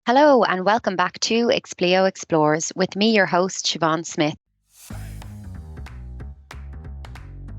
Hello and welcome back to Expleo Explores with me, your host, Siobhán Smith.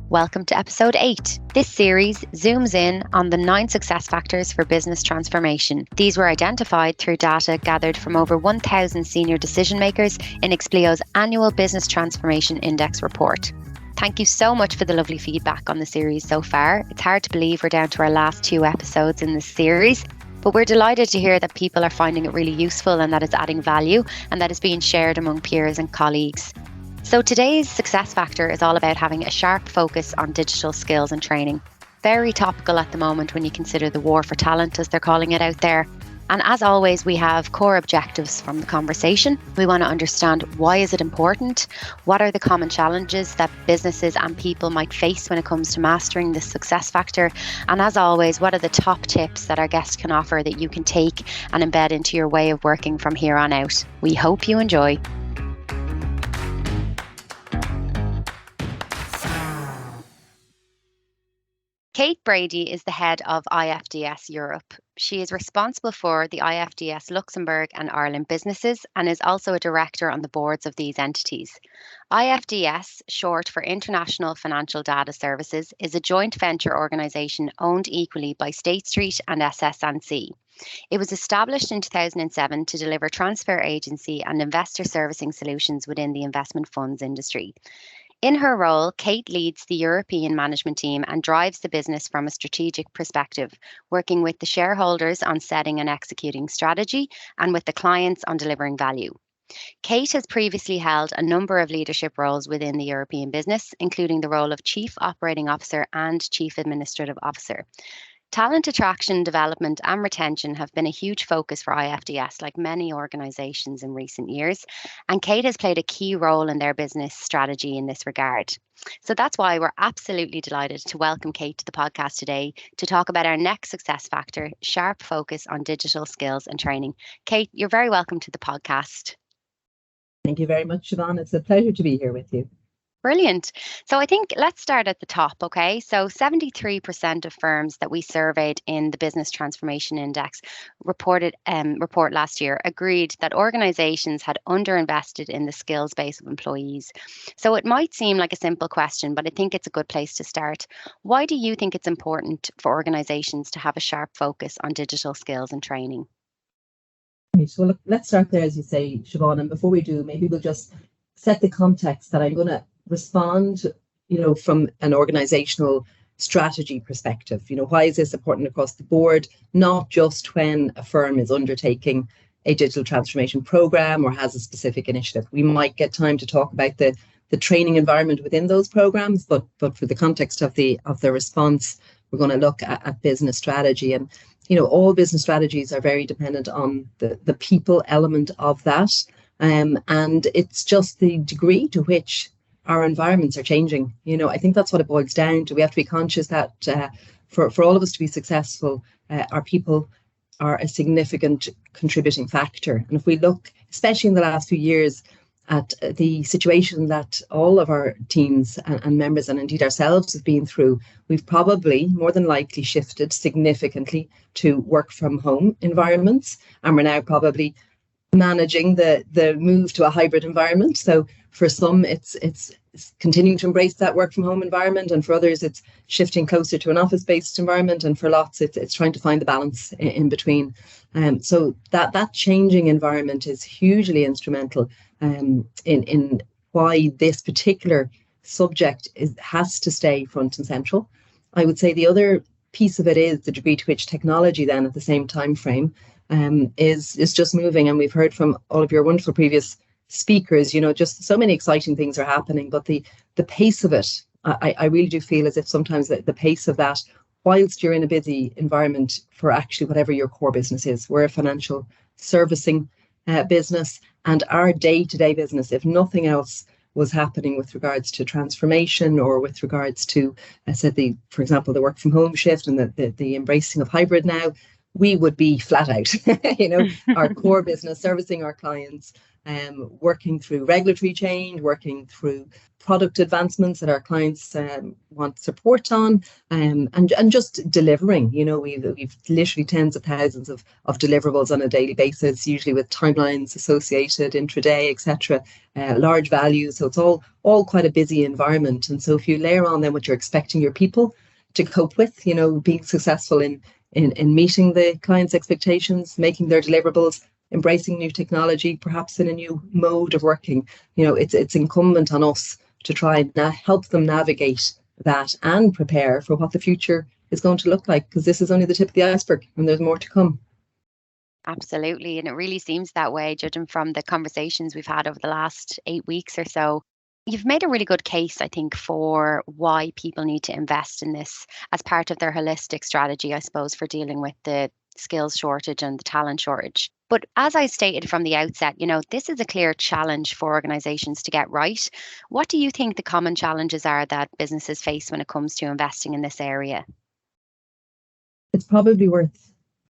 Welcome to episode 8. This series zooms in on the 9 success factors for business transformation. These were identified through data gathered from over 1,000 senior decision makers in Expleo's annual Business Transformation Index report. Thank you so much for the lovely feedback on the series so far. It's hard to believe we're down to our last 2 episodes in this series. But we're delighted to hear that people are finding it really useful and that it's adding value and that it's being shared among peers and colleagues. So today's success factor is all about having a sharp focus on digital skills and training. Very topical at the moment when you consider the war for talent, as they're calling it out there. And as always, we have core objectives from the conversation. We want to understand, why is it important? What are the common challenges that businesses and people might face when it comes to mastering this success factor? And as always, what are the top tips that our guests can offer that you can take and embed into your way of working from here on out? We hope you enjoy. Kate Brady is the head of IFDS Europe. She is responsible for the IFDS Luxembourg and Ireland businesses and is also a director on the boards of these entities. IFDS, short for International Financial Data Services, is a joint venture organisation owned equally by State Street and SS&C. It was established in 2007 to deliver transfer agency and investor servicing solutions within the investment funds industry. In her role, Kate leads the European management team and drives the business from a strategic perspective, working with the shareholders on setting and executing strategy and with the clients on delivering value. Kate has previously held a number of leadership roles within the European business, including the role of Chief Operating Officer and Chief Administrative Officer. Talent attraction, development and retention have been a huge focus for IFDS, like many organisations in recent years, and Kate has played a key role in their business strategy in this regard. So that's why we're absolutely delighted to welcome Kate to the podcast today to talk about our next success factor, sharp focus on digital skills and training. Kate, you're very welcome to the podcast. Thank you very much, Siobhán. It's a pleasure to be here with you. Brilliant. So I think let's start at the top, okay? So 73% of firms that we surveyed in the Business Transformation Index report last year agreed that organizations had underinvested in the skills base of employees. So it might seem like a simple question, but I think it's a good place to start. Why do you think it's important for organizations to have a sharp focus on digital skills and training? Right, so look, let's start there, as you say, Siobhán, and before we do, maybe we'll just set the context that I'm going to respond, from an organizational strategy perspective. Why is this important across the board? Not just when a firm is undertaking a digital transformation program or has a specific initiative. We might get time to talk about the training environment within those programs, but for the context of the response, we're going to look at business strategy. And all business strategies are very dependent on the people element of that. And it's just the degree to which our environments are changing. I think that's what it boils down to. We have to be conscious that for all of us to be successful, our people are a significant contributing factor. And if we look, especially in the last few years, at the situation that all of our teams and members, and indeed ourselves, have been through, we've probably more than likely shifted significantly to work from home environments. And we're now probably managing the move to a hybrid environment. So for some, it's continuing to embrace that work from home environment, and for others, it's shifting closer to an office-based environment, and for lots, it's trying to find the balance in between. So that changing environment is hugely instrumental in why this particular subject has to stay front and central. I would say the other piece of it is the degree to which technology then at the same time frame is just moving. And we've heard from all of your wonderful previous speakers, just so many exciting things are happening, but the pace of it, I really do feel as if sometimes the pace of that, whilst you're in a busy environment for actually whatever your core business is, we're a financial servicing business, and our day-to-day business, if nothing else was happening with regards to transformation or with regards to, I said, for example, the work from home shift and the embracing of hybrid now, we would be flat out, our core business, servicing our clients, working through regulatory change, working through product advancements that our clients want support on, and just delivering. We've literally tens of thousands of deliverables on a daily basis, usually with timelines associated, intraday, etc. Large values, so it's all quite a busy environment. And so if you layer on then what you're expecting your people to cope with, being successful in meeting the client's expectations, making their deliverables, embracing new technology, perhaps in a new mode of working, it's incumbent on us to try and help them navigate that and prepare for what the future is going to look like, because this is only the tip of the iceberg and there's more to come. Absolutely. And it really seems that way, judging from the conversations we've had over the last 8 weeks or so. You've made a really good case, I think, for why people need to invest in this as part of their holistic strategy, I suppose, for dealing with the skills shortage and the talent shortage. But as I stated from the outset, this is a clear challenge for organizations to get right. What do you think the common challenges are that businesses face when it comes to investing in this area? It's probably worth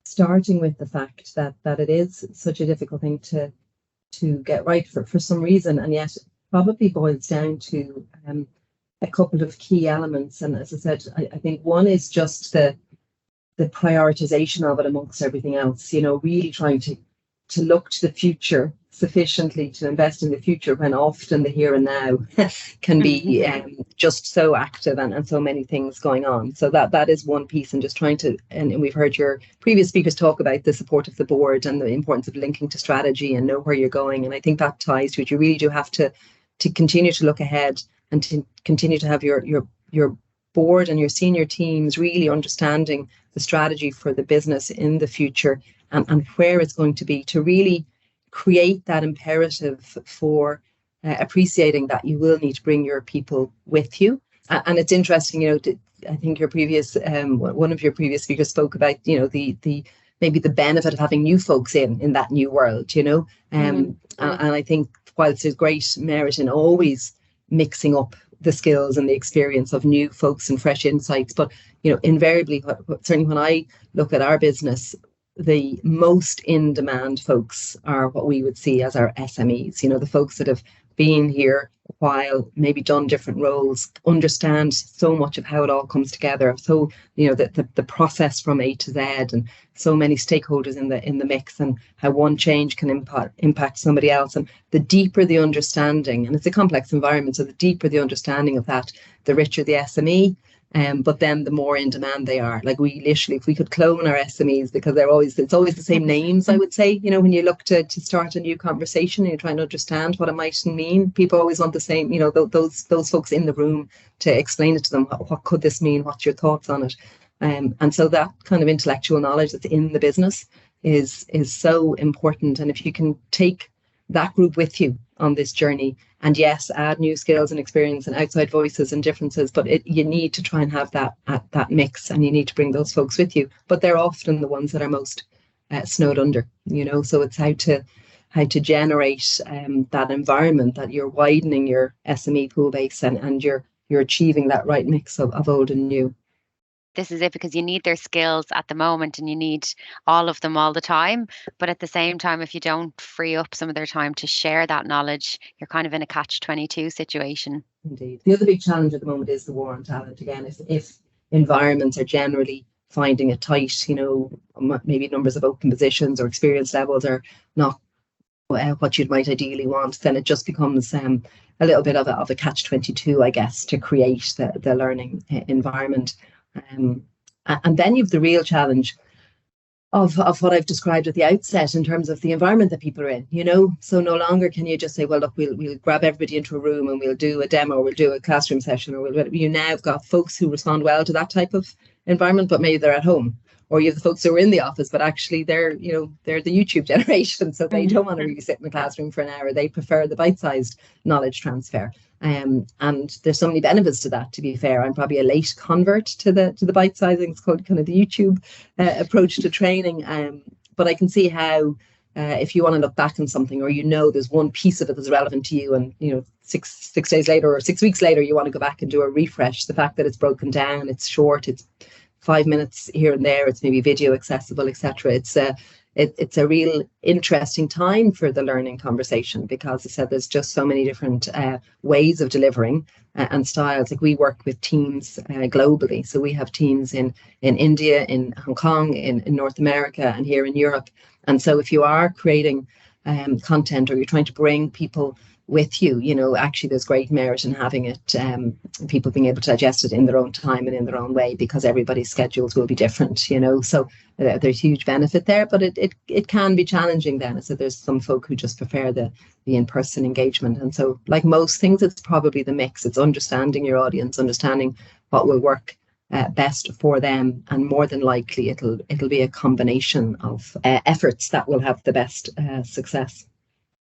starting with the fact that it is such a difficult thing to get right for some reason, and yet probably boils down to a couple of key elements. And as I said, I think one is just the prioritization of it amongst everything else, really trying to look to the future sufficiently to invest in the future, when often the here and now can be just so active and so many things going on. So that is one piece, and just trying to, and we've heard your previous speakers talk about the support of the board and the importance of linking to strategy and know where you're going. And I think that ties to it. You really do have to continue to look ahead and to continue to have your board and your senior teams really understanding the strategy for the business in the future and where it's going to be, to really create that imperative for appreciating that you will need to bring your people with you. And it's interesting, I think one of your previous speakers spoke about, the maybe the benefit of having new folks in that new world, and I think whilst there's great merit in always mixing up the skills and the experience of new folks and fresh insights, but invariably, certainly when I look at our business, the most in demand folks are what we would see as our SMEs, the folks that have been here a while, maybe done different roles, understand so much of how it all comes together. So, the process from A to Z, and so many stakeholders in the mix, and how one change can impact somebody else. And the deeper the understanding, and it's a complex environment, so the deeper the understanding of that, the richer the SME. But then the more in demand they are. Like, we literally, if we could clone our SMEs, because it's always the same names, I would say, when you look to start a new conversation and you're trying to understand what it might mean, people always want the same, those folks in the room to explain it to them. What could this mean? What's your thoughts on it? And so that kind of intellectual knowledge that's in the business is so important. And if you can take that group with you on this journey, and yes, add new skills and experience and outside voices and differences, but you need to try and have that mix, and you need to bring those folks with you. But they're often the ones that are most snowed under, so it's how to generate that environment that you're widening your SME pool base and you're achieving that right mix of old and new. This is it, because you need their skills at the moment and you need all of them all the time. But at the same time, if you don't free up some of their time to share that knowledge, you're kind of in a catch-22 situation. Indeed. The other big challenge at the moment is the war on talent. Again, if environments are generally finding it tight, maybe numbers of open positions or experience levels are not what you might ideally want, then it just becomes a little bit of a catch-22, I guess, to create the learning environment. And then you've the real challenge of what I've described at the outset in terms of the environment that people are in, so no longer can you just say, well, look, we'll grab everybody into a room and we'll do a demo, we'll do a classroom session, or you now have got folks who respond well to that type of environment, but maybe they're at home, or you have the folks who are in the office, but actually they're the YouTube generation, so they don't want to really sit in the classroom for an hour. They prefer the bite-sized knowledge transfer. And there's so many benefits to that, to be fair. I'm probably a late convert to the bite-sizing. It's called kind of the YouTube approach to training. But I can see how if you want to look back on something, or there's one piece of it that's relevant to you, and 6 days later or 6 weeks later you want to go back and do a refresh, the fact that it's broken down, it's short, it's 5 minutes here and there, it's maybe video accessible, etc. it's a real interesting time for the learning conversation, because I said there's just so many different ways of delivering and styles. Like we work with teams globally. So we have teams in India, in Hong Kong, in North America, and here in Europe. And so if you are creating content, or you're trying to bring people with you, actually there's great merit in having it, people being able to digest it in their own time and in their own way, because everybody's schedules will be different, so there's huge benefit there. But it can be challenging then. So there's some folk who just prefer the in-person engagement. And so, like most things, it's probably the mix. It's understanding your audience, understanding what will work best for them, and more than likely it'll be a combination of efforts that will have the best success.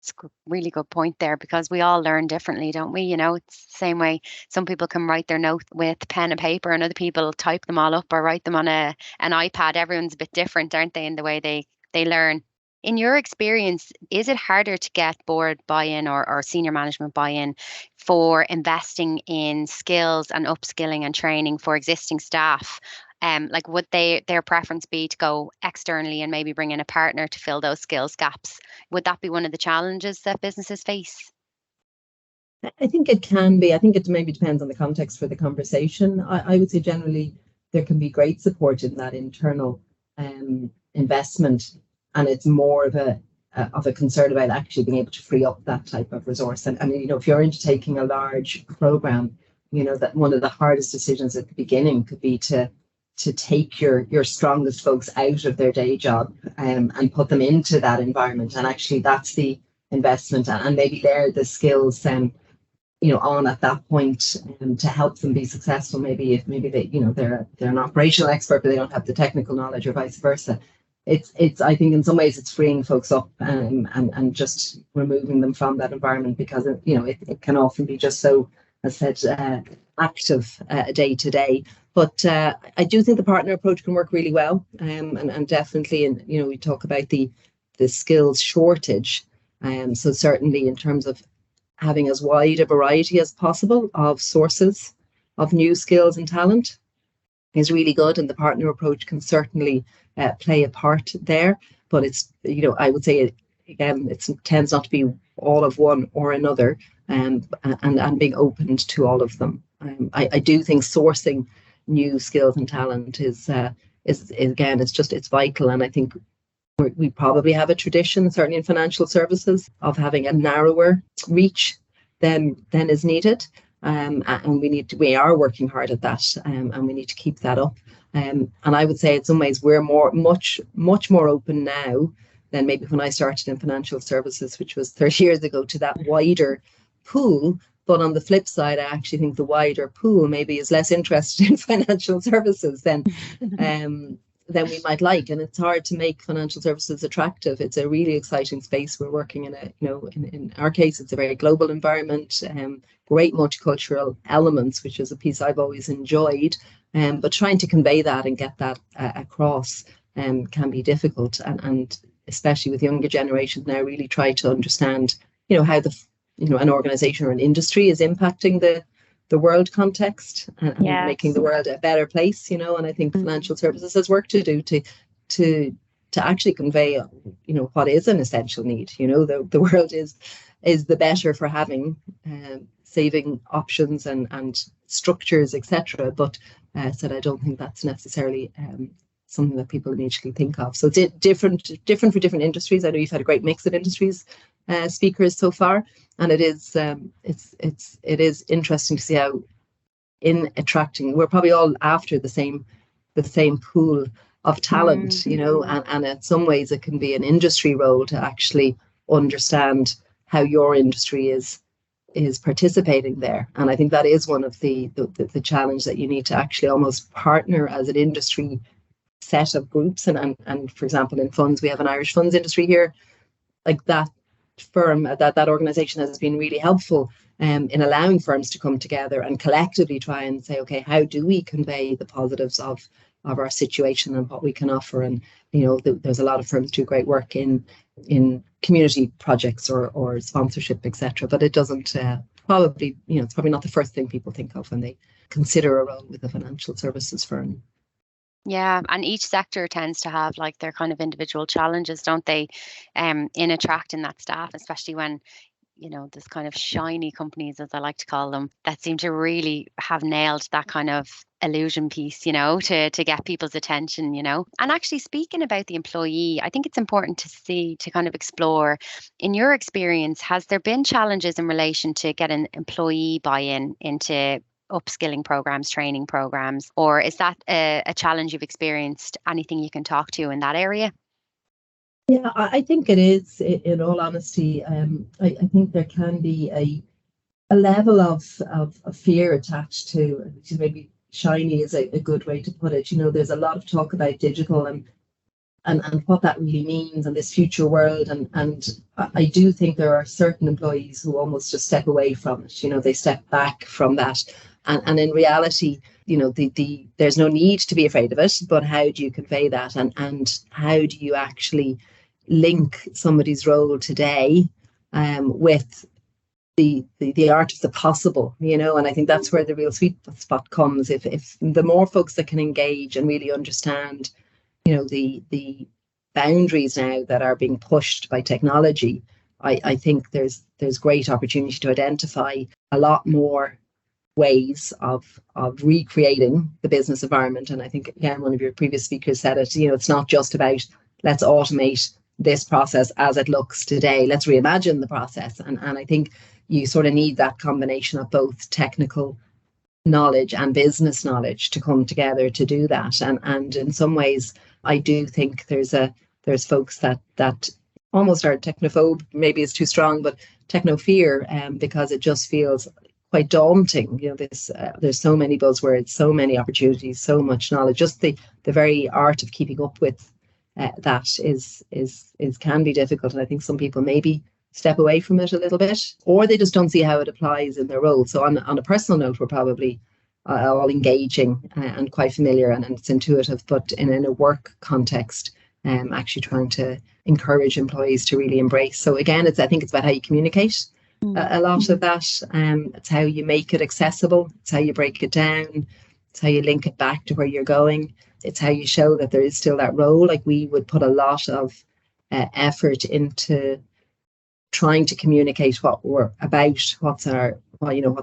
It's a really good point there, because we all learn differently, don't we? It's the same way some people can write their note with pen and paper, and other people type them all up or write them on an iPad. Everyone's a bit different, aren't they, in the way they learn. In your experience, is it harder to get board buy-in or senior management buy-in for investing in skills and upskilling and training for existing staff? Like, would their preference be to go externally and maybe bring in a partner to fill those skills gaps? Would that be one of the challenges that businesses face? I think it can be. I think it maybe depends on the context for the conversation. I would say generally there can be great support in that internal investment, and it's more of a concern about actually being able to free up that type of resource. And if you're into taking a large program, that one of the hardest decisions at the beginning could be to take your strongest folks out of their day job and put them into that environment. And actually that's the investment, and maybe they're the skills on at that point to help them be successful. Maybe they, they're an operational expert, but they don't have the technical knowledge, or vice versa. It's I think in some ways it's freeing folks up and just removing them from that environment, because it can often be just so, as I said, active day to day. But I do think the partner approach can work really well, and definitely, and we talk about the skills shortage, so certainly in terms of having as wide a variety as possible of sources of new skills and talent is really good, and the partner approach can certainly play a part there. But it's I would say again, it tends not to be all of one or another, and being open to all of them. I do think sourcing new skills and talent is again, it's vital. And I think we probably have a tradition, certainly in financial services, of having a narrower reach than is needed. And we are working hard at that, and we need to keep that up. And I would say in some ways we're much more open now than maybe when I started in financial services, which was 30 years ago, to that wider pool. But on the flip side, I actually think the wider pool maybe is less interested in financial services than we might like. And it's hard to make financial services attractive. It's a really exciting space. We're working in in our case, it's a very global environment, great multicultural elements, which is a piece I've always enjoyed. But trying to convey that and get that across can be difficult. And especially with younger generations now, really try to understand, how an organization or an industry is impacting the world context and making the world a better place, and I think financial services has work to do to actually convey, what is an essential need. The world is the better for having saving options and structures, etc. But said I don't think that's necessarily something that people immediately think of. So it's different for different industries. I know you've had a great mix of industries speakers so far, and it is interesting to see how in attracting, we're probably all after the same pool of talent, and in some ways it can be an industry role to actually understand how your industry is participating there. And I think that is one of the challenge, that you need to actually almost partner as an industry set of groups. And for example, in funds, we have an Irish funds industry here. Like that firm, that organization has been really helpful in allowing firms to come together and collectively try and say, okay, how do we convey the positives of our situation and what we can offer? And there's a lot of firms do great work in community projects or sponsorship, etc. But it doesn't probably, it's probably not the first thing people think of when they consider a role with a financial services firm. Yeah, and each sector tends to have like their kind of individual challenges, don't they? In attracting that staff, especially when, there's kind of shiny companies, as I like to call them, that seem to really have nailed that kind of illusion piece, to get people's attention. And actually speaking about the employee, I think it's important to kind of explore, in your experience, has there been challenges in relation to getting employee buy-in into upskilling programs, training programs, or is that a challenge you've experienced? Anything you can talk to in that area? Yeah, I think it is, in all honesty. I think there can be a level of fear attached to, which is maybe shiny is a good way to put it. There's a lot of talk about digital and what that really means and this future world. And I do think there are certain employees who almost just step away from it. They step back from that. And in reality, there's no need to be afraid of it, but how do you convey that? And how do you actually link somebody's role today with the art of the possible, and I think that's where the real sweet spot comes. If the more folks that can engage and really understand, the boundaries now that are being pushed by technology, I think there's great opportunity to identify a lot more ways of recreating the business environment. And I think, again, one of your previous speakers said it, it's not just about let's automate this process as it looks today. Let's reimagine the process. And I think you sort of need that combination of both technical knowledge and business knowledge to come together to do that. And in some ways, I do think there's folks that almost are technophobe, maybe it's too strong, but techno fear, because it just feels quite daunting. There's so many buzzwords, so many opportunities, so much knowledge. Just the very art of keeping up with that is can be difficult. And I think some people maybe step away from it a little bit, or they just don't see how it applies in their role. So on a personal note, we're probably all engaging and quite familiar, and it's intuitive, but in a work context, actually trying to encourage employees to really embrace. So again, I think it's about how you communicate a lot of that. It's how you make it accessible. It's how you break it down. It's how you link it back to where you're going. It's how you show that there is still that role. Like, we would put a lot of effort into trying to communicate what we're about, what's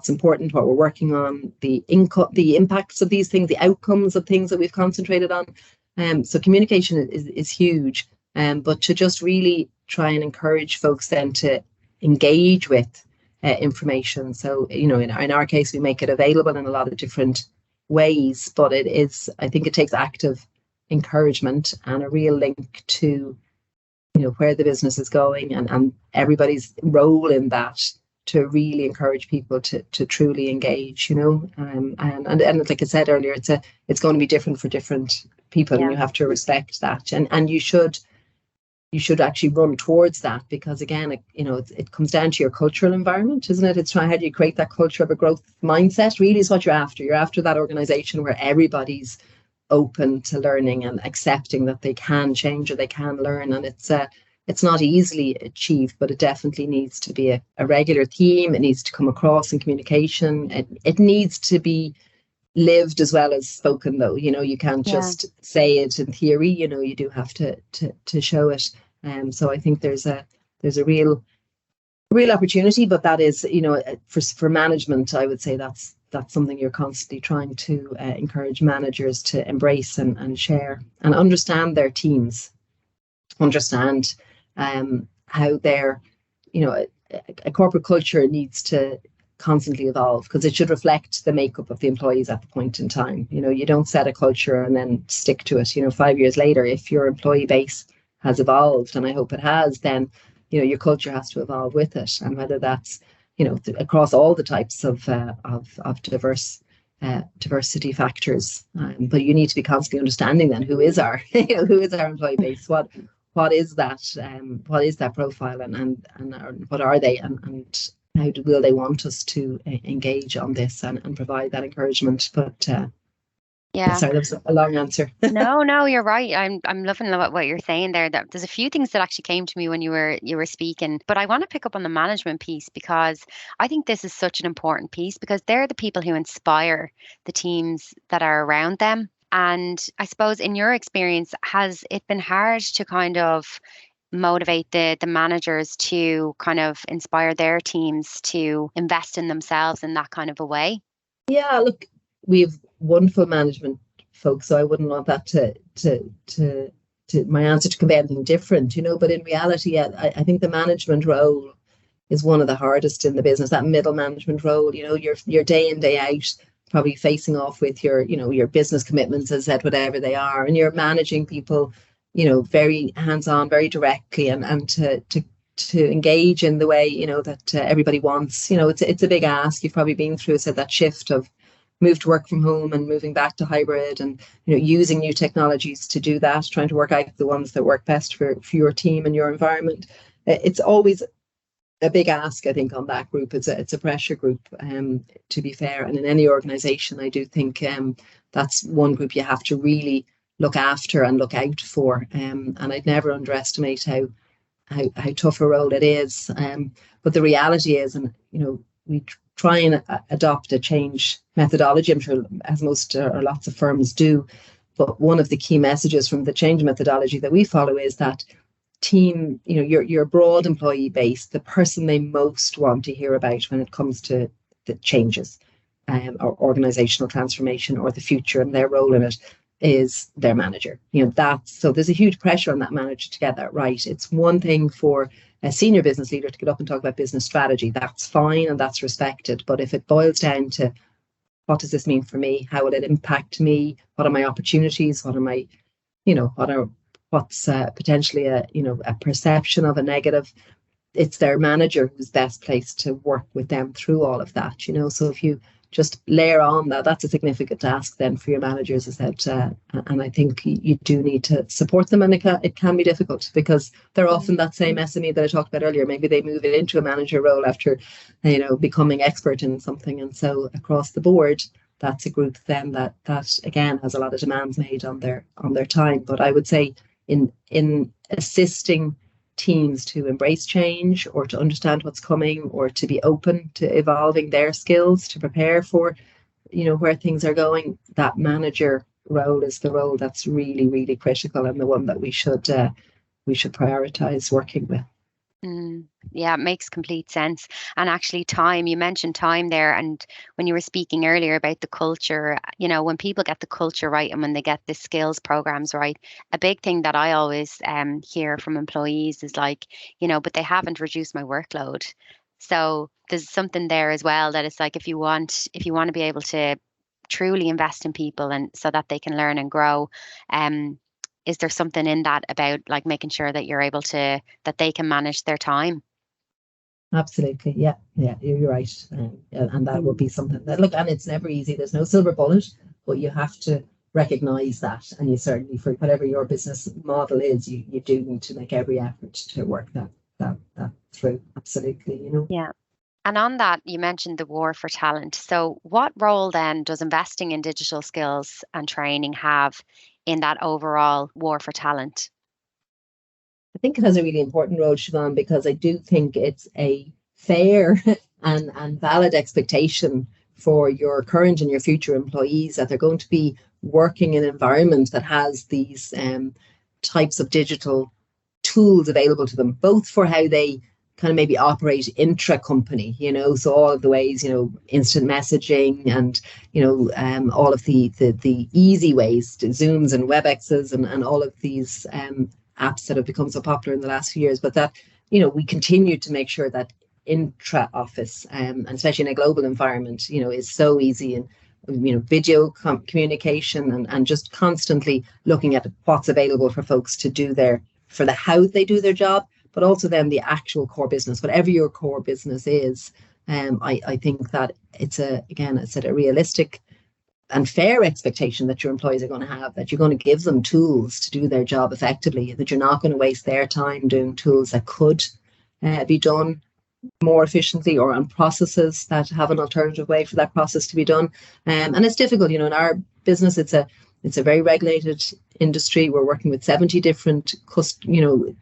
important, what we're working on, the impacts of these things, the outcomes of things that we've concentrated on. So communication is huge. But to just really try and encourage folks then to engage with information. So, in our case, we make it available in a lot of different ways, but I think it takes active encouragement and a real link to, where the business is going and everybody's role in that, to really encourage people to truly engage, and like I said earlier, it's going to be different for different people, and you have to respect that, and you should actually run towards that, because again, it comes down to your cultural environment, isn't it? It's trying, how do you create that culture of a growth mindset, really is what you're after. You're after that organization where everybody's open to learning and accepting that they can change or they can learn. And it's not easily achieved, but it definitely needs to be a regular theme. It needs to come across in communication. It needs to be lived as well as spoken, though. You can't just say it in theory. You do have to show it. So I think there's a real opportunity, but that is, for management, I would say that's something you're constantly trying to encourage managers to embrace and share and understand their teams, understand how their, a corporate culture needs to constantly evolve, because it should reflect the makeup of the employees at the point in time. You don't set a culture and then stick to it. 5 years later, if your employee base has evolved, and I hope it has, then your culture has to evolve with it. And whether that's across all the types of diversity factors, but you need to be constantly understanding then who is our employee base, what is that profile, and what are they, and how will they want us to engage on this and provide that encouragement. But sorry, that was a long answer. No, you're right. I'm loving what you're saying there. That there's a few things that actually came to me when you were speaking, but I want to pick up on the management piece, because I think this is such an important piece, because they're the people who inspire the teams that are around them. And I suppose in your experience, has it been hard to kind of motivate the managers to kind of inspire their teams to invest in themselves in that kind of a way? Yeah, look, we have wonderful management folks, so I wouldn't want that to my answer to convey anything different, But in reality, I think the management role is one of the hardest in the business. That middle management role, your day in, day out, probably facing off with your business commitments, as said, whatever they are, and you're managing people, very hands-on, very directly, and to engage in the way that everybody wants. It's a big ask. You've probably been through, said, that shift of move to work from home and moving back to hybrid, and using new technologies to do that, trying to work out the ones that work best for your team and your environment. It's always a big ask, I think, on that group. It's a pressure group, to be fair. And in any organization, I do think that's one group you have to really look after and look out for. And I'd never underestimate how tough a role it is. But the reality is, and we try and adopt a change methodology, I'm sure, as most or lots of firms do. But one of the key messages from the change methodology that we follow is that team, your broad employee base, the person they most want to hear about when it comes to the changes, or organizational transformation or the future and their role in it, is their manager. So there's a huge pressure on that manager to get that right. It's one thing for a senior business leader to get up and talk about business strategy. That's fine and that's respected. But if it boils down to what does this mean for me? How will it impact me? What are my opportunities? What are my, what's potentially a perception of a negative? It's their manager who's best placed to work with them through all of that. So if you just layer on that's a significant task then for your managers, as I said, and I think you do need to support them, and it can be difficult because they're often that same SME that I talked about earlier. Maybe they move it into a manager role after becoming expert in something, and so across the board that's a group then that again has a lot of demands made on their time. But I would say in assisting teams to embrace change or to understand what's coming or to be open to evolving their skills to prepare for where things are going, that manager role is the role that's really, really critical, and the one that we should prioritize working with. Yeah, it makes complete sense. And actually time, you mentioned time there, and when you were speaking earlier about the culture, when people get the culture right and when they get the skills programs right, a big thing that I always hear from employees is like, but they haven't reduced my workload. So there's something there as well, that it's like if you want to be able to truly invest in people and so that they can learn and grow, is there something in that about like making sure that that they can manage their time? Absolutely. Yeah, you're right. And that would be something that, look, and it's never easy. There's no silver bullet, but you have to recognize that. And you certainly, for whatever your business model is, you do need to make every effort to work that through. Absolutely, Yeah. And on that, you mentioned the war for talent. So what role then does investing in digital skills and training have in that overall war for talent? I think it has a really important role, Siobhán, because I do think it's a fair and valid expectation for your current and your future employees that they're going to be working in an environment that has these types of digital tools available to them, both for how they kind of maybe operate intra-company, so all of the ways, instant messaging and, all of the easy ways, to Zooms and WebExes and all of these apps that have become so popular in the last few years, but that, we continue to make sure that intra-office, and especially in a global environment, is so easy, and, video communication and just constantly looking at what's available for folks to do for how they do their job, but also then the actual core business, whatever your core business is. I think that it's a realistic and fair expectation that your employees are going to have, that you're going to give them tools to do their job effectively, that you're not going to waste their time doing tools that could be done more efficiently or on processes that have an alternative way for that process to be done. And it's difficult, in our business, it's a very regulated industry. We're working with 70 different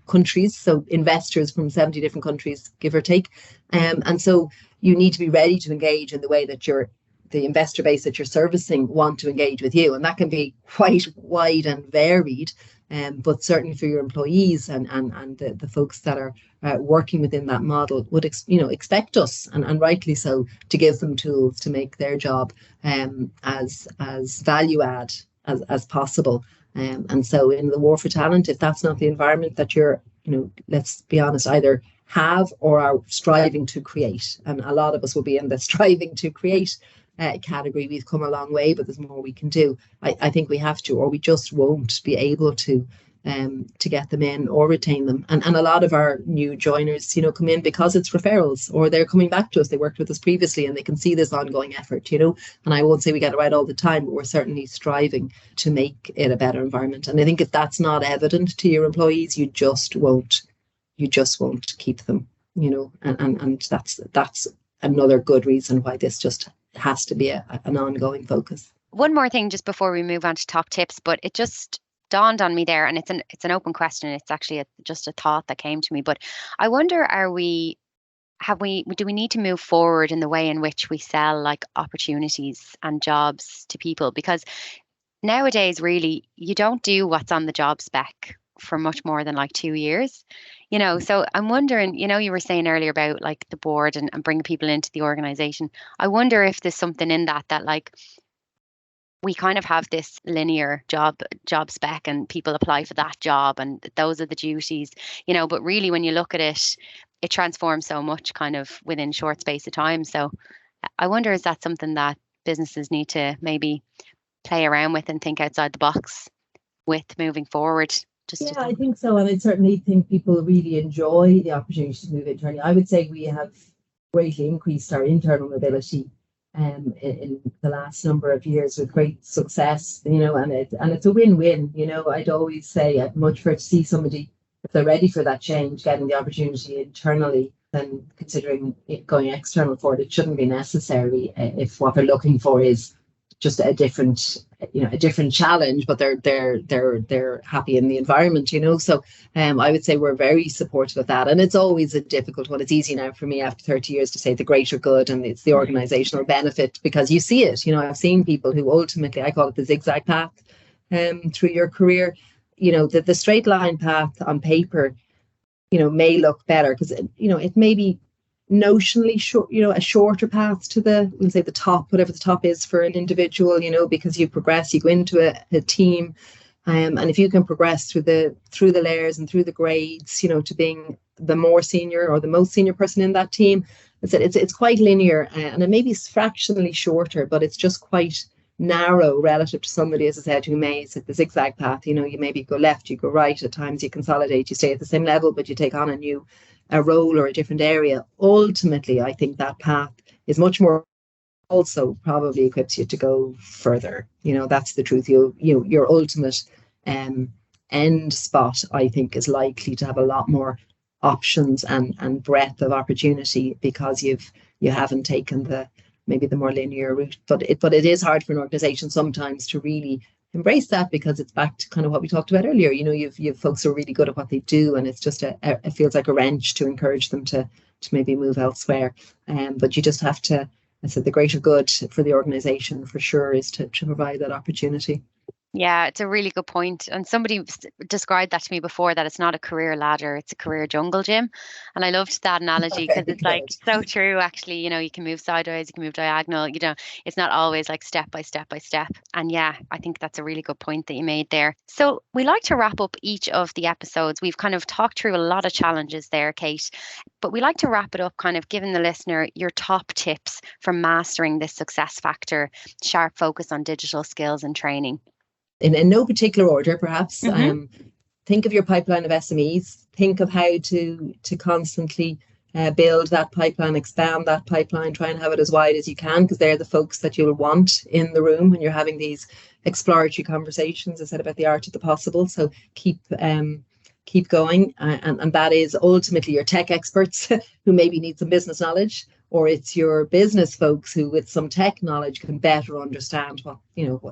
countries, so investors from 70 different countries, give or take. And so you need to be ready to engage in the way that you're the investor base that you're servicing want to engage with you, and that can be quite wide and varied. But certainly for your employees and the folks that are working within that model would expect us, and rightly so, to give them tools to make their job as value add as possible. And so in the war for talent, if that's not the environment that you're, let's be honest, either have or are striving to create, and a lot of us will be in the striving to create category. We've come a long way, but there's more we can do. I think we have to, or we just won't be able to get them in or retain them. And a lot of our new joiners, come in because it's referrals, or they're coming back to us. They worked with us previously and they can see this ongoing effort, and I won't say we get it right all the time, but we're certainly striving to make it a better environment. And I think if that's not evident to your employees, you just won't keep them, and that's another good reason why this just has to be an ongoing focus. One more thing just before we move on to top tips, but it just dawned on me there, and it's an open question. It's actually just a thought that came to me, but I wonder, do we need to move forward in the way in which we sell like opportunities and jobs to people? Because nowadays, really, you don't do what's on the job spec for much more than like 2 years, so I'm wondering, you were saying earlier about like the board and bringing people into the organization. I wonder if there's something in that like we kind of have this linear job spec and people apply for that job and those are the duties, but really when you look at it, it transforms so much kind of within short space of time. So I wonder, is that something that businesses need to maybe play around with and think outside the box with moving forward? I think so. And I certainly think people really enjoy the opportunity to move internally. I would say we have greatly increased our internal mobility in the last number of years with great success, and it's a win-win. I'd always say I'd much prefer to see somebody, if they're ready for that change, getting the opportunity internally than considering it going external for it. It shouldn't be necessary if what they're looking for is just a different challenge, but they're happy in the environment, So I would say we're very supportive of that. And it's always a difficult one. It's easy now for me after 30 years to say the greater good and it's the organizational benefit, because you see it. I've seen people who ultimately, I call it the zigzag path through your career. The straight line path on paper, may look better because, it may be notionally short, a shorter path to we'll say the top, whatever the top is for an individual, because you progress, you go into a team, and if you can progress through the layers and through the grades, to being the more senior or the most senior person in that team, it's quite linear, and it may be fractionally shorter, but it's just quite narrow relative to somebody, as I said, who may say the zigzag path. You maybe go left, you go right, at times you consolidate, you stay at the same level, but you take on a role or a different area. Ultimately, I think that path is much more, also probably equips you to go further. That's the truth. Your ultimate end spot, I think, is likely to have a lot more options and breadth of opportunity because you haven't taken maybe the more linear route. But it is hard for an organization sometimes to really embrace that, because it's back to kind of what we talked about earlier. You've folks who are really good at what they do, and it's just it feels like a wrench to encourage them to maybe move elsewhere. But you just have to, I said, the greater good for the organization for sure is to provide that opportunity. Yeah, it's a really good point. And somebody described that to me before, that it's not a career ladder, it's a career jungle gym. And I loved that analogy because it's like so true, actually. You can move sideways, you can move diagonal, it's not always like step by step by step. And yeah, I think that's a really good point that you made there. So we like to wrap up each of the episodes. We've kind of talked through a lot of challenges there, Kate, but we like to wrap it up kind of giving the listener your top tips for mastering this success factor, sharp focus on digital skills and training. In no particular order, perhaps. Think of your pipeline of SMEs. Think of how to constantly build that pipeline, expand that pipeline, try and have it as wide as you can, because they're the folks that you'll want in the room when you're having these exploratory conversations. I said about the art of the possible. So keep going. And that is ultimately your tech experts who maybe need some business knowledge, or it's your business folks who with some tech knowledge can better understand what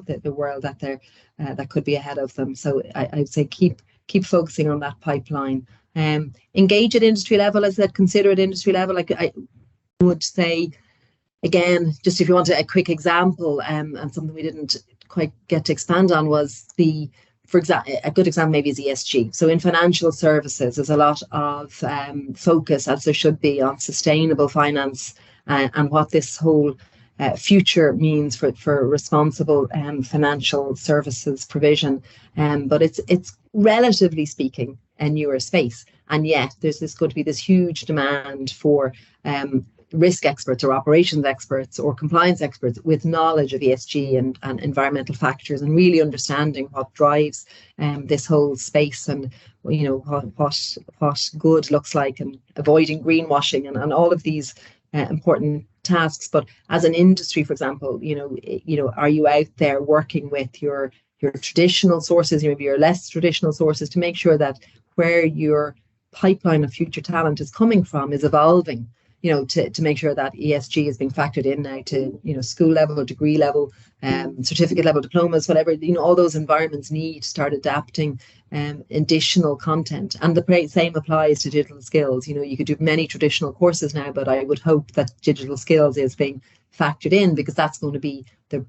the world that could be ahead of them. So I'd say keep focusing on that pipeline. Engage at industry level, as I said, consider at industry level. Like I would say, again, just if you want a quick example, and something we didn't quite get to expand on was for example, a good example maybe is ESG. So in financial services, there's a lot of focus, as there should be, on sustainable finance and what this whole future means for responsible financial services provision. But it's relatively speaking a newer space, and yet there's going to be this huge demand for risk experts or operations experts or compliance experts with knowledge of ESG and environmental factors, and really understanding what drives this whole space, and what good looks like, and avoiding greenwashing and all of these important tasks. But as an industry, for example, are you out there working with your traditional sources, maybe your less traditional sources, to make sure that where your pipeline of future talent is coming from is evolving, to make sure that ESG is being factored in now to, school level, degree level, certificate level diplomas, whatever, all those environments need to start adapting additional content. And the same applies to digital skills. You could do many traditional courses now, but I would hope that digital skills is being factored in, because that's going to be the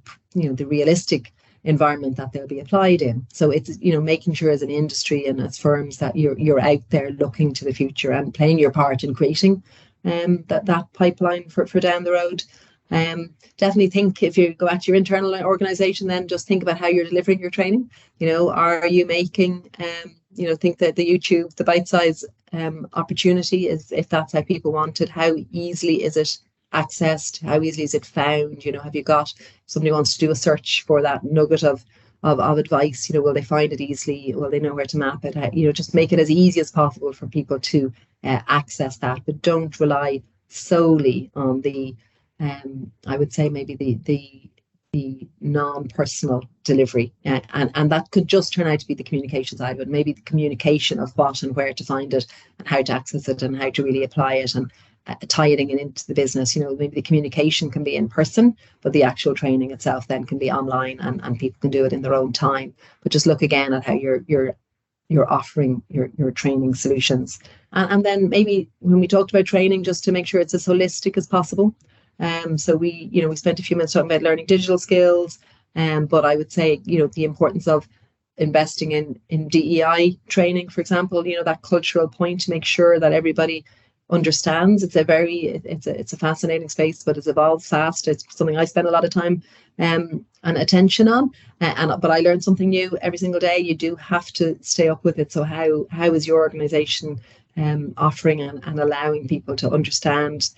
realistic environment that they'll be applied in. So it's making sure as an industry and as firms that you're out there looking to the future and playing your part in creating that pipeline for down the road. Definitely think, if you go at your internal organization, then just think about how you're delivering your training. Are you making think that the YouTube, the bite size opportunity is, if that's how people want it, how easily is it accessed, how easily is it found? Have you got, somebody wants to do a search for that nugget of advice, will they find it easily? Will they know where to map it? Just make it as easy as possible for people to access that, but don't rely solely on the I would say maybe the non-personal delivery, and that could just turn out to be the communication side of it. Maybe the communication of what and where to find it, and how to access it, and how to really apply it, and tying it into the business. Maybe the communication can be in person, but the actual training itself then can be online, and people can do it in their own time. But just look again at how you're offering your training solutions, and then maybe when we talked about training, just to make sure it's as holistic as possible. So we spent a few minutes talking about learning digital skills, but I would say the importance of investing in DEI training, for example. That cultural point, to make sure that everybody understands. It's a fascinating space, but it's evolved fast. It's something I spend a lot of time and attention on, but I learn something new every single day. You do have to stay up with it. So how is your organization offering and allowing people to understand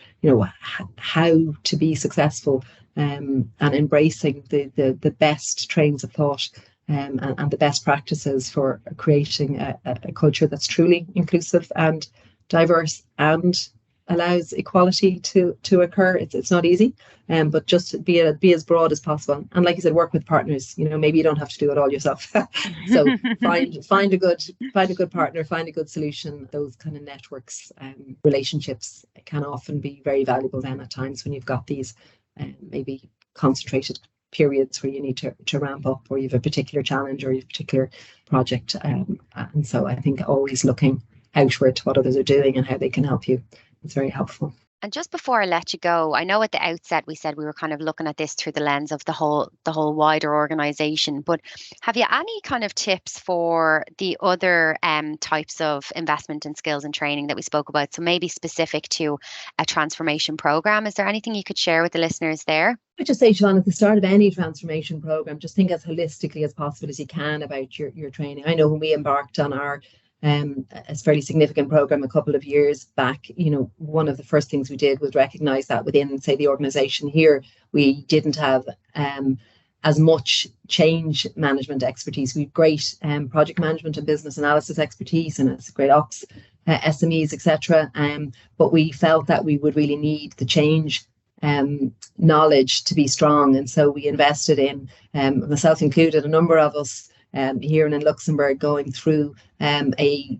how to be successful, and embracing the best trains of thought, and the best practices for creating a culture that's truly inclusive and diverse and allows equality to occur. It's not easy, but just be as broad as possible. And like you said, work with partners. Maybe you don't have to do it all yourself. So find a good partner, find a good solution. Those kind of networks and relationships can often be very valuable then at times when you've got these maybe concentrated periods where you need to ramp up, or you have a particular challenge, or you have a particular project. And so I think always looking outward to what others are doing and how they can help you is very helpful. And just before I let you go, I know at the outset we said we were kind of looking at this through the lens of the whole wider organisation, but have you any kind of tips for the other types of investment in skills and training that we spoke about? So maybe specific to a transformation programme. Is there anything you could share with the listeners there? I just say, Siobhán, at the start of any transformation programme, just think as holistically as possible as you can about your training. I know when we embarked on our a fairly significant program a couple of years back, one of the first things we did was recognize that within, say, the organization here, we didn't have as much change management expertise. We've great project management and business analysis expertise, and it's great ops, SMEs, etc. But we felt that we would really need the change knowledge to be strong, and so we invested in, myself included, a number of us here in Luxembourg, going through a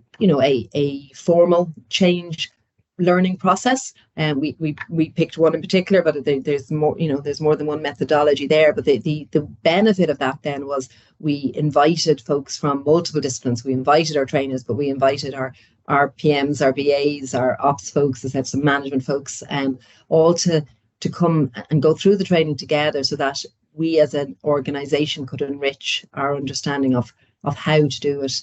formal change learning process. And we picked one in particular, but there's more, there's more than one methodology there. But the benefit of that then was we invited folks from multiple disciplines. We invited our trainers, but we invited our PMs, our BAs, our ops folks, as I said, some management folks, all to to come and go through the training together so that we as an organization could enrich our understanding of how to do it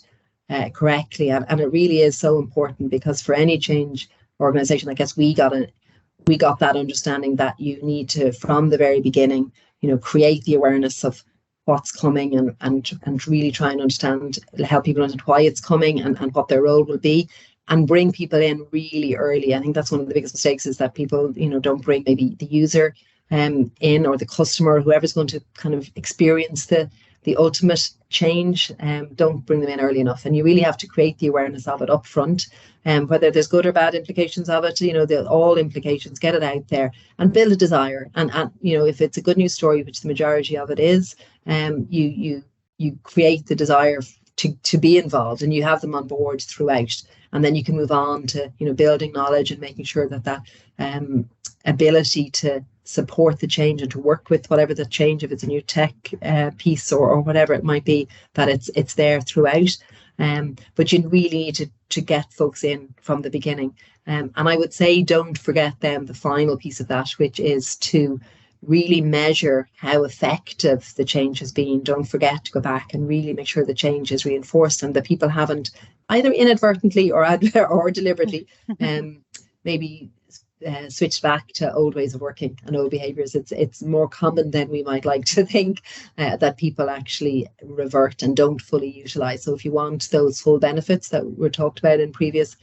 correctly. And it really is so important, because for any change organization, I guess we got that understanding that you need to, from the very beginning, create the awareness of what's coming and really try and help people understand why it's coming and what their role will be, and bring people in really early. I think that's one of the biggest mistakes, is that people, don't bring maybe the user in, or the customer, or whoever's going to kind of experience the ultimate change. Don't bring them in early enough, and you really have to create the awareness of it up front. Whether there's good or bad implications of it, all implications, get it out there and build a desire. And if it's a good news story, which the majority of it is, you create the desire to be involved, and you have them on board throughout. And then you can move on to, building knowledge and making sure that ability to support the change and to work with whatever the change, if it's a new tech piece or whatever it might be, that it's there throughout. But you really need to get folks in from the beginning. And I would say, don't forget then the final piece of that, which is to really measure how effective the change has been. Don't forget to go back and really make sure the change is reinforced and that people haven't, either inadvertently or deliberately, maybe switched back to old ways of working and old behaviours. It's more common than we might like to think that people actually revert and don't fully utilise. So if you want those full benefits that were talked about in previous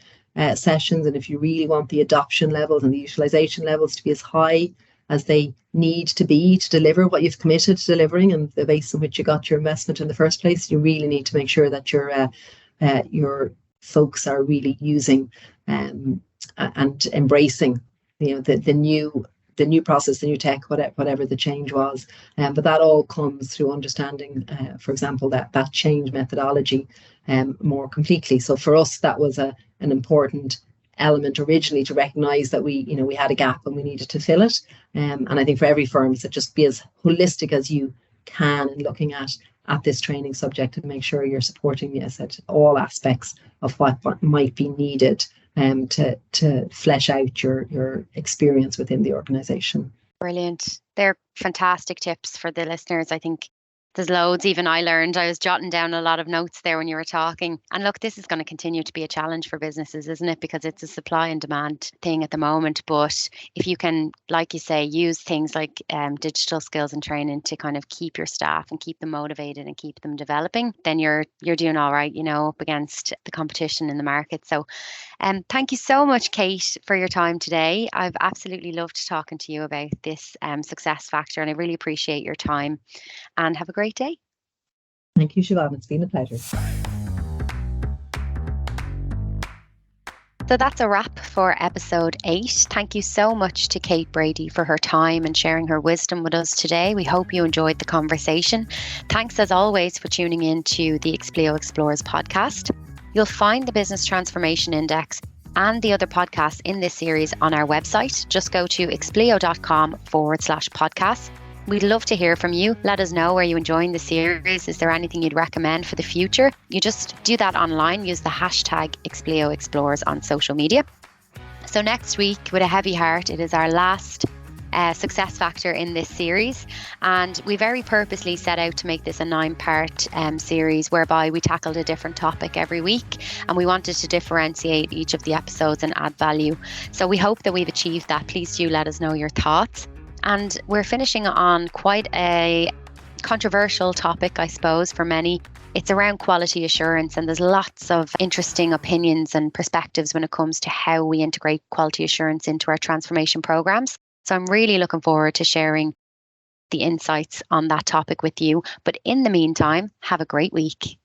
sessions, and if you really want the adoption levels and the utilisation levels to be as high as they need to be to deliver what you've committed to delivering and the base on which you got your investment in the first place, you really need to make sure that your folks are really using and embracing the new process, the new tech, whatever the change was. But that all comes through understanding, for example, that change methodology more completely. So for us, that was an important element originally, to recognize that we had a gap and we needed to fill it. And I think for every firm, it's to just be as holistic as you can in looking at this training subject and make sure you're supporting, as I said, all aspects of what might be needed to flesh out your experience within the organisation. Brilliant. They're fantastic tips for the listeners. I think there's loads even I learned. I was jotting down a lot of notes there when you were talking. And look, this is going to continue to be a challenge for businesses, isn't it? Because it's a supply and demand thing at the moment. But if you can, like you say, use things like digital skills and training to kind of keep your staff and keep them motivated and keep them developing, then you're doing all right, up against the competition in the market. So thank you so much, Kate, for your time today. I've absolutely loved talking to you about this success factor, and I really appreciate your time. And have a great day. Thank you, Siobhán. It's been a pleasure. So that's a wrap for episode 8. Thank you so much to Kate Brady for her time and sharing her wisdom with us today. We hope you enjoyed the conversation. Thanks as always for tuning in to the Expleo Explorers podcast. You'll find the Business Transformation Index and the other podcasts in this series on our website. Just go to expleo.com/podcast. We'd love to hear from you. Let us know, are you enjoying the series? Is there anything you'd recommend for the future? You just do that online. Use the hashtag Expleo Explorers on social media. So next week, with a heavy heart, it is our last success factor in this series. And we very purposely set out to make this a 9-part series whereby we tackled a different topic every week. And we wanted to differentiate each of the episodes and add value. So we hope that we've achieved that. Please do let us know your thoughts. And we're finishing on quite a controversial topic, I suppose, for many. It's around quality assurance, and there's lots of interesting opinions and perspectives when it comes to how we integrate quality assurance into our transformation programs. So I'm really looking forward to sharing the insights on that topic with you. But in the meantime, have a great week.